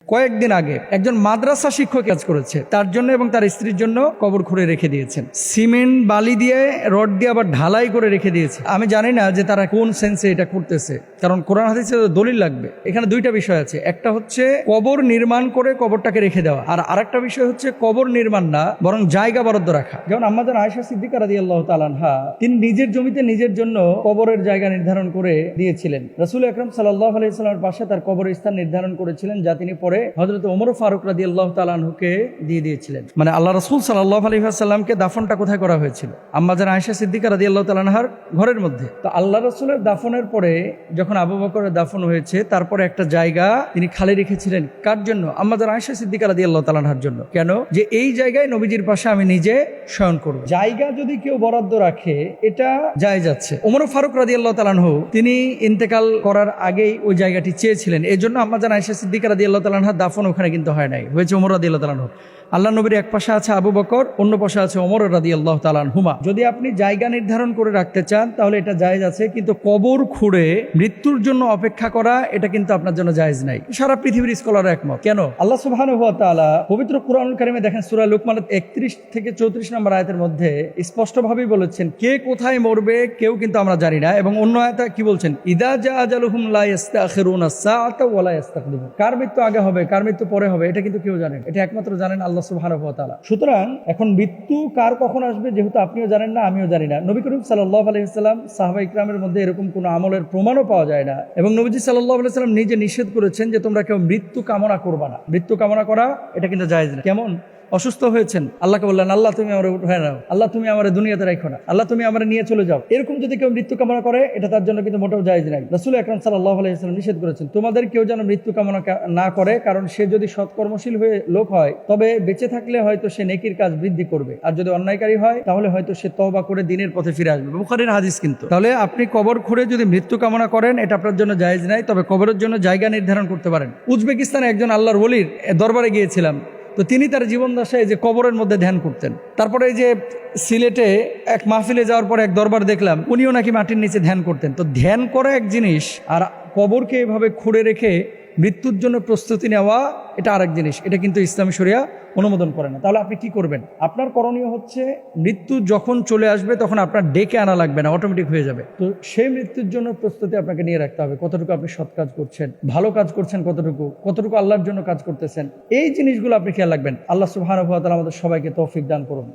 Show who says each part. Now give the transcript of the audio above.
Speaker 1: কয়েকদিন আগে একজন মাদ্রাসা শিক্ষক কাজ করেছে, তার জন্য এবং তার স্ত্রীর জন্য কবর খুঁড়ে রেখে দিয়েছেন। সিমেন্ট বালি দিয়ে রড দিয়ে আবার ঢালাই করে রেখে দিয়েছে। আমি জানি না যে তারা কোন সেন্সে এটা করতেছে, কারণ কোরআন হাদিসে দলিল লাগবে। এখানে দুইটা বিষয় আছে, একটা হচ্ছে কবর নির্মাণ করে কবরটাকে রেখে দেওয়া, আর আরেকটা বিষয় হচ্ছে কবর নির্মাণ না বরং জায়গা বরাদ্দ রাখা। যেমন আম্মাজান আয়েশা সিদ্দিকা রাদিয়াল্লাহু তাআলা আনহা, তিনি নিজের জমিতে নিজের জন্য কবরের জায়গা নির্ধারণ করে দিয়েছিলেন। রাসূল আকরাম সাল্লাল্লাহু আলাইহি ওয়াসাল্লামের পাশে তার কবরের স্থান নির্ধারণ করেছিলেন, যা তিনি পরে হযরত ওমর ফারুক রাদিয়াল্লাহু তাআলা আনহুকে দিয়ে দিয়েছিলেন। মানে আল্লাহ রাসূল সাল্লাল্লাহু আলাইহি ওয়াসাল্লামকে দাফনটা কোথায় করা হয়েছিল? আম্মাজান আয়েশা সিদ্দিকা রাদিয়াল্লাহু তাআলা আনহার ঘরের মধ্যে। তো আল্লাহ রাসূলের দাফনের পরে যখন আবু বকরের দাফন হয়েছে, তারপরে একটা জায়গা তিনি খালি রেখেছিলেন। কার জন্য? আম্মাজান আয়েশা সিদ্দিকা রাদিয়াল্লাহু তাআলা আনহার জন্য। কেন? যে এই জায়গায় নবীজির পাশে আমি নিজে শয়ন করব। জায়গা যদি কেউ বরাদ্দ রাখে, এটা জায়েজ আছে। ওমর ফারুক রাদিয়াল্লাহু তাআলা আনহু তিনি ইন্তেকাল করার আগেই ওই জায়গাটি চেয়েছিলেন। এই জন্য আম্মাজান আয়েশা সিদ্দিকা রাদিয়াল্লাহু তাআলা আনহার দাফন ওখানে কিন্তু হয় নাই, হয়েছে ওমর রাদিয়াল্লাহু তাআলা আনহু। আল্লাহ নবীর এক পাশে আছে আবু বকর, অন্য পাশে আছে ওমর রাদিয়াল্লাহু তাআলা আনহুমা। যদি আপনি জায়গা নির্ধারণ করে রাখতে চান তাহলে এটা জায়েজ আছে, কিন্তু কবর খুঁড়ে মৃত্যুর জন্য অপেক্ষা করা এটা কিন্তু আপনার জন্য জায়েজ নাই। সারা পৃথিবীর স্কলাররা একমত। কেন? আল্লাহ সুবহানাহু ওয়া তাআলা পবিত্র কুরআনুল কারীমে দেখেন সূরা লুকমানের 31 থেকে 34 নম্বর আয়াতের মধ্যে স্পষ্টভাবেই বলেছেন কে কোথায় মরবে কেউ কিন্তু আমরা জানি না। এবং অন্য আয়াতে কি বলছেন? ইদা জা আজালুহুম লা ইস্তাখিরুনা সাআতা ওয়া লা ইস্তাকদিমুন। কার মৃত্যু আগে হবে কার মৃত্যু পরে হবে এটা কিন্তু কেউ জানেন, এটা একমাত্র জানেন আল্লাহ সুবহানাহু ওয়া তাআলা। সুতরাং এখন মৃত্যু কার কখন আসবে যেহেতু আপনিও জানেন না আমিও জানি না। নবী করিম সাল্লাল্লাহু আলাইহি ওয়াসাল্লাম সাহাবা ইকরামের মধ্যে এরকম কোনো আমলের প্রমাণও পাওয়া যায় না। এবং নবীজি সাল্লাল্লাহু আলাইহি ওয়াসাল্লাম নিজে নিষেধ করেছেন যে তোমরা কেউ মৃত্যু কামনা করবা না। মৃত্যু কামনা করা এটা কিন্তু জায়েজ না। কেমন? অসুস্থ হয়েছেন, আল্লাহকে বললেন আল্লাহ তুমি আমার উঠায় নাও, আল্লাহ তুমি আমার দুনিয়াতে রাখো না, আল্লাহ তুমি আমার নিয়ে চলে যাও। এরকম যদি কেউ মৃত্যু কামনা করে এটা তার জন্য কিন্তু মোটেও জায়েজ নাই। রাসূল আকরাম সাল্লাল্লাহু আলাইহি ওয়াসাল্লাম নিষেধ করেছেন তোমাদের কেউ যেন মৃত্যু কামনা না করে, কারণ সে যদি সৎকর্মশীল হয়ে লোক হয় তবে বেঁচে থাকলে হয়তো সে নেকির কাজ বৃদ্ধি করবে, আর যদি অন্যায়কারী হয় তাহলে হয়তো সে তওবা করে দ্বীনের পথে ফিরে আসবে। বুখারীর হাদিস কিন্তু। তাহলে আপনি কবর খুঁড়ে যদি মৃত্যু কামনা করেন এটা আপনার জন্য জায়েজ নাই, তবে কবরের জন্য জায়গা নির্ধারণ করতে পারেন। উজবেকিস্তানে একজন আল্লাহর ওলির দরবারে গিয়েছিলাম, তো তিনি তার জীবন দশায় যে কবরের মধ্যে ধ্যান করতেন। তারপরে এই যে সিলেটে এক মাহফিলে যাওয়ার পর এক দরবার দেখলাম, উনিও নাকি মাটির নিচে ধ্যান করতেন। তো ধ্যান করা এক জিনিস, আর কবরকে এভাবে খুঁড়ে রেখে মৃত্যুর জন্য প্রস্তুতি নেওয়া এটা আরেক জিনিস। এটা কিন্তু ইসলামী শরিয়া অনুমোদন করে না। তাহলে আপনি কি করবেন? আপনার করণীয় হচ্ছে মৃত্যু যখন চলে আসবে তখন আপনার ডেকে আনা লাগবে না, অটোমেটিক হয়ে যাবে। তো সেই মৃত্যুর জন্য প্রস্তুতি আপনাকে নিয়ে রাখতে হবে। কতটুকু আপনি সৎ কাজ করছেন, ভালো কাজ করছেন, কতটুকু আল্লাহর জন্য কাজ করতেছেন, এই জিনিসগুলো আপনি খেয়াল রাখবেন। আল্লাহ সুবহানাহু ওয়া তাআলা আমাদের সবাইকে তৌফিক দান করুন।